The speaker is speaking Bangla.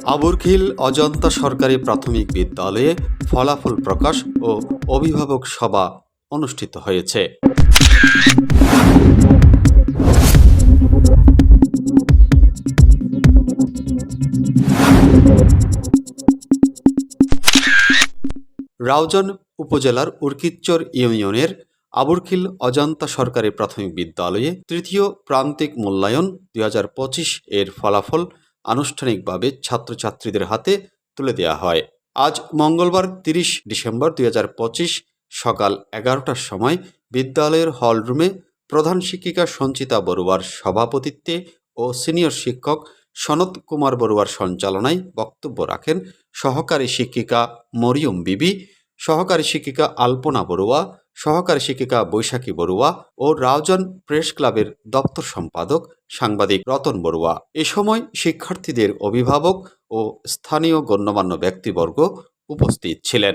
আবুরখিল অজন্তা সরকারি প্রাথমিক বিদ্যালয়ে ফলাফল প্রকাশ ও অভিভাবক সভা অনুষ্ঠিত হয়েছে। রাউজান উপজেলার উরকিচ্চর ইউনিয়নের আবুরখিল অজন্তা সরকারি প্রাথমিক বিদ্যালয়ে তৃতীয় প্রান্তিক মূল্যায়ন 2025 এর ফলাফল আনুষ্ঠানিকভাবে ছাত্রছাত্রীদের হাতে তুলে দেওয়া হয়। আজ মঙ্গলবার 30 ডিসেম্বর 2025 সকাল 11টার সময় বিদ্যালয়ের হলরুমে প্রধান শিক্ষিকা সঞ্চিতা বড়ুয়ার সভাপতিত্বে ও সিনিয়র শিক্ষক সনত কুমার বড়ুয়ার সঞ্চালনায় বক্তব্য রাখেন সহকারী শিক্ষিকা মরিয়ম বিবি, সহকারী শিক্ষিকা আলপনা বড়ুয়া, সহকারী শিক্ষিকা বৈশাখী বড়ুয়া ও রাউজান প্রেস ক্লাবের দপ্তর সম্পাদক সাংবাদিক রতন বড়ুয়া। এ সময় শিক্ষার্থীদের অভিভাবক ও স্থানীয় গণ্যমান্য ব্যক্তিবর্গ উপস্থিত ছিলেন।